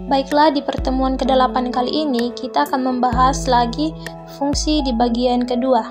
Baiklah, di pertemuan ke-8 kali ini kita akan membahas lagi fungsi di bagian kedua.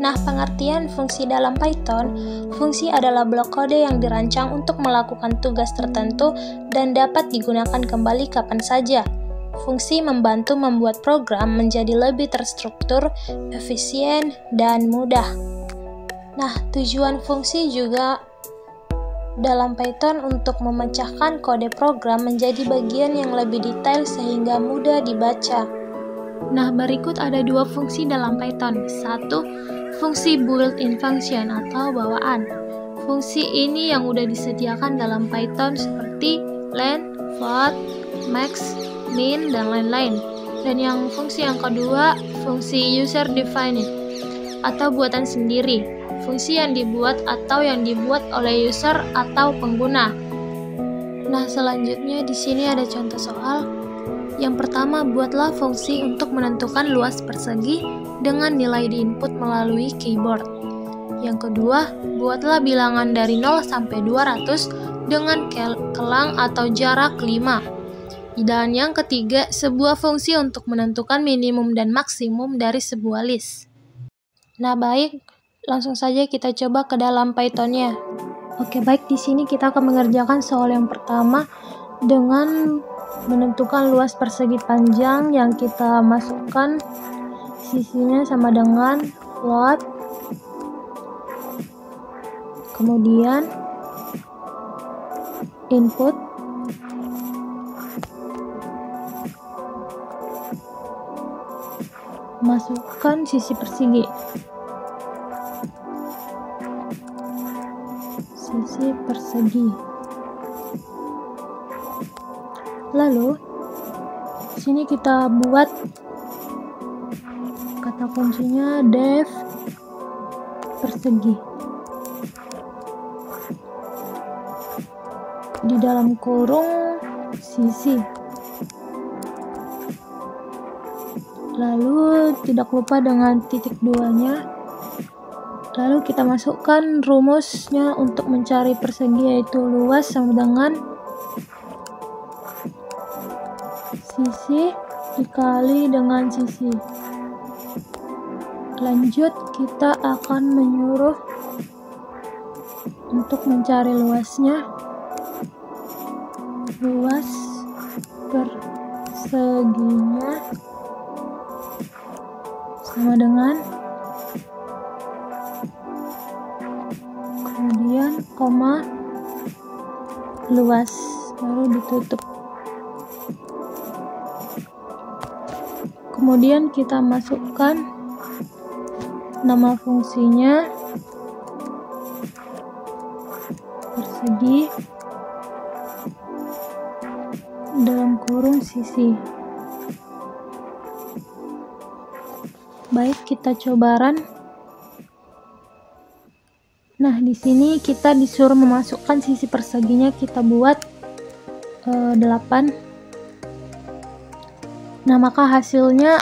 Nah, pengertian fungsi dalam Python, fungsi adalah blok kode yang dirancang untuk melakukan tugas tertentu dan dapat digunakan kembali kapan saja. Fungsi membantu membuat program menjadi lebih terstruktur, efisien, dan mudah. Nah, tujuan fungsi juga dalam Python untuk memecahkan kode program menjadi bagian yang lebih detail sehingga mudah dibaca. Nah, berikut ada dua fungsi dalam Python. Satu, fungsi built-in function atau bawaan. Fungsi ini yang udah disediakan dalam Python seperti len, float, max, min, dan lain-lain. Dan yang fungsi yang kedua, fungsi user defined atau buatan sendiri. Fungsi yang dibuat atau yang dibuat oleh user atau pengguna. Nah, selanjutnya di sini ada contoh soal. Yang pertama, buatlah fungsi untuk menentukan luas persegi dengan nilai diinput melalui keyboard. Yang kedua, buatlah bilangan dari 0 sampai 200 dengan kelang atau jarak 5. Dan yang ketiga, sebuah fungsi untuk menentukan minimum dan maksimum dari sebuah list. Nah, baik, langsung saja kita coba ke dalam Python-nya. Oke, baik, di sini kita akan mengerjakan soal yang pertama dengan menentukan luas persegi panjang yang kita masukkan sisinya sama dengan float, kemudian input, masukkan sisi persegi, lalu di sini kita buat kata kuncinya def persegi, di dalam kurung sisi, lalu tidak lupa dengan titik 2-nya. Lalu kita masukkan rumusnya untuk mencari persegi, yaitu luas sama dengan sisi dikali dengan sisi. Lanjut, kita akan menyuruh untuk mencari luasnya. Luas perseginya sama dengan, kemudian koma, luas, baru ditutup. Kemudian kita masukkan nama fungsinya persegi dalam kurung sisi. Baik, kita coba run. Nah, di sini kita disuruh memasukkan sisi perseginya, kita buat 8. Nah, maka hasilnya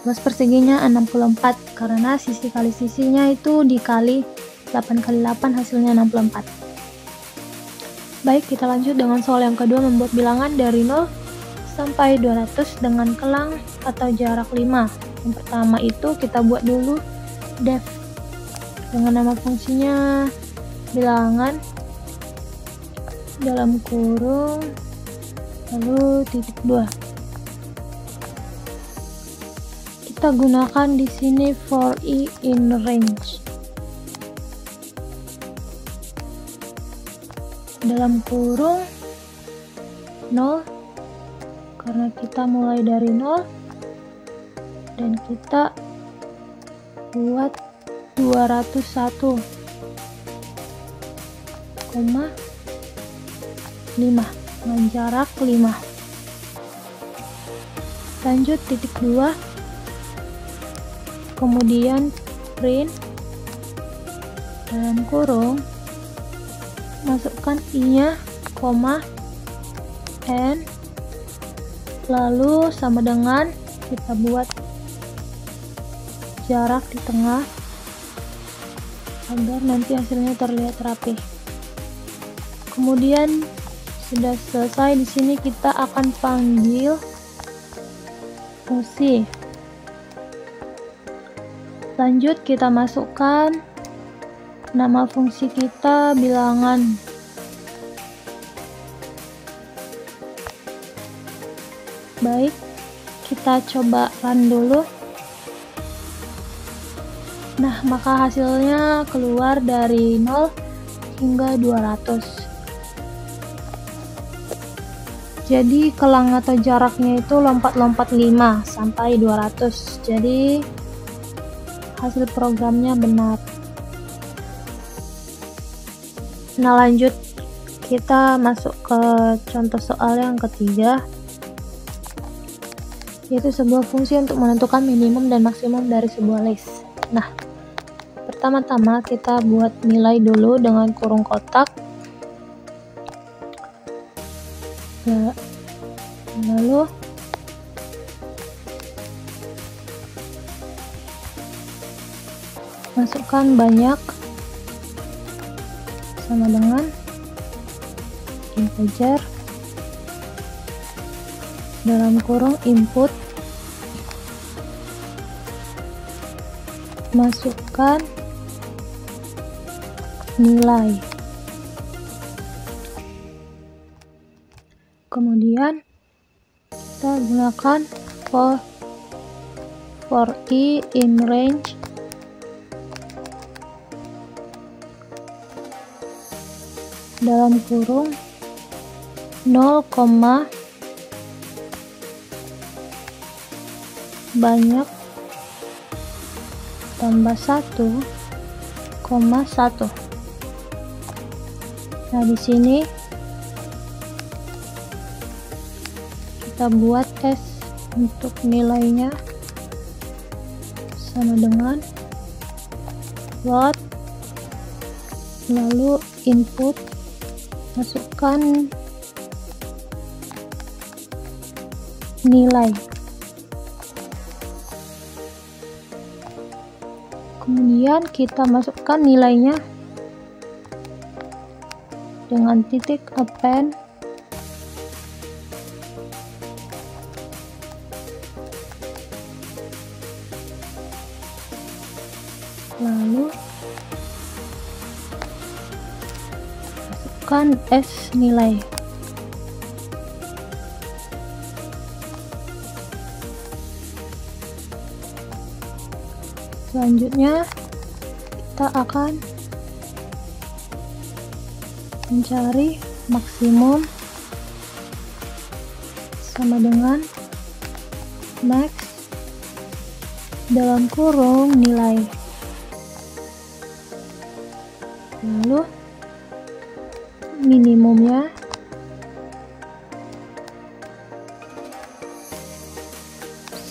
luas perseginya 64 karena sisi kali sisinya itu dikali 8 kali 8, hasilnya 64. Baik, kita lanjut dengan soal yang kedua, membuat bilangan dari 0 sampai 200 dengan kelang atau jarak 5. Yang pertama itu kita buat dulu def dengan nama fungsinya bilangan dalam kurung lalu titik 2. Kita gunakan di sini for i in range dalam kurung 0 karena kita mulai dari 0 dan kita buat 201,5 dengan jarak 5. Lanjut titik 2, kemudian print dalam kurung, masukkan i-nya, koma, n, lalu sama dengan kita buat jarak di tengah agar nanti hasilnya terlihat rapi. Kemudian Sudah selesai. Di sini kita akan panggil fungsi. Lanjut kita masukkan nama fungsi kita bilangan. Baik, kita coba run dulu. Nah, maka hasilnya keluar dari 0 hingga 200. Jadi kelang atau jaraknya itu lompat-lompat 5 sampai 200. Jadi hasil programnya benar. Nah, lanjut kita masuk ke contoh soal yang ketiga, yaitu sebuah fungsi untuk menentukan minimum dan maksimum dari sebuah list. Nah, pertama-tama kita buat nilai dulu dengan kurung kotak. Lalu masukkan banyak sama dengan integer dalam kurung input, masukkan nilai, kemudian kita gunakan for i in range dalam kurung 0, banyak tambah 1, 1. Nah, di sini kita buat S untuk nilainya sama dengan float, lalu input, masukkan nilai, kemudian kita masukkan nilainya dengan titik append, lalu masukkan S nilai. Selanjutnya kita akan mencari maksimum sama dengan max dalam kurung nilai, lalu minimumnya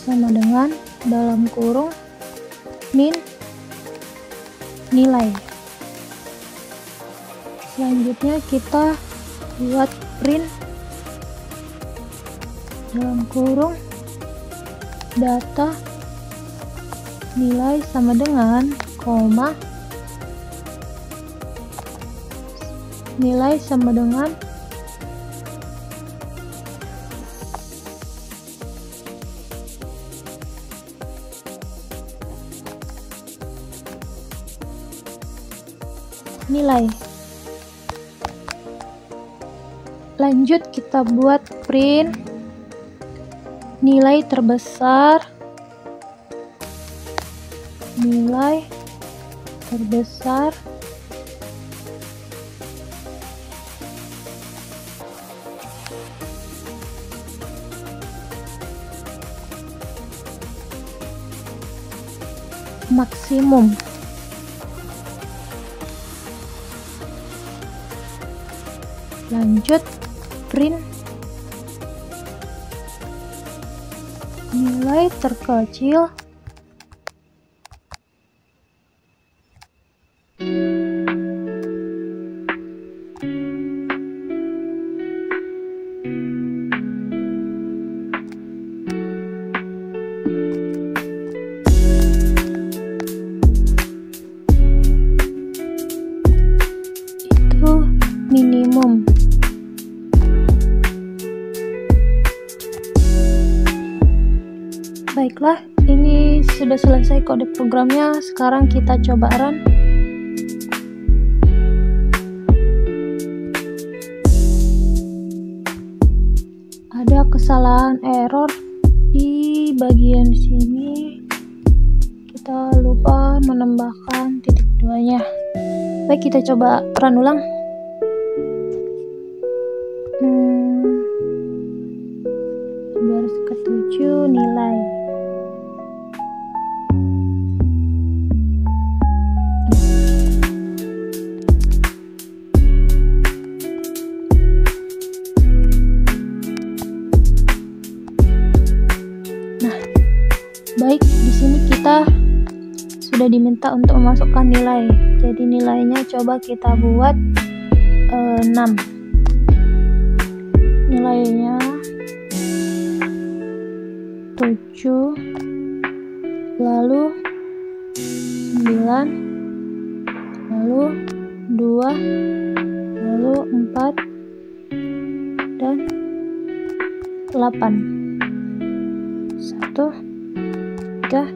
sama dengan dalam kurung min nilai. Selanjutnya kita buat print dalam kurung data nilai sama dengan koma nilai sama dengan nilai. Lanjut kita buat print nilai terbesar, nilai terbesar, maksimum. Lanjut print nilai terkecil, itu minimum. Baiklah, ini sudah selesai kode programnya. Sekarang kita coba run. Ada kesalahan error di bagian sini. Kita lupa menambahkan titik 2-nya. Baik, kita coba run ulang. Baris ke-7 nilai. Nah, baik, di sini kita sudah diminta untuk memasukkan nilai. Jadi nilainya coba kita buat 6. Nilainya 7, lalu 9, lalu 2, lalu 4, dan 8. 1, 3.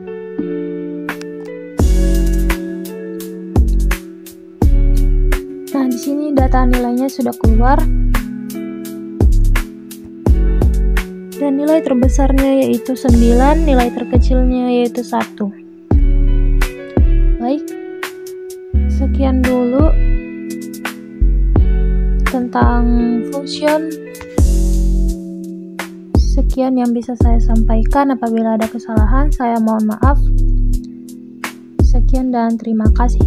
Nah, di sini data nilainya sudah keluar. Dan nilai terbesarnya yaitu 9, nilai terkecilnya yaitu 1. Baik, sekian dulu tentang function. Sekian yang bisa saya sampaikan. Apabila ada kesalahan, saya mohon maaf. Sekian dan terima kasih.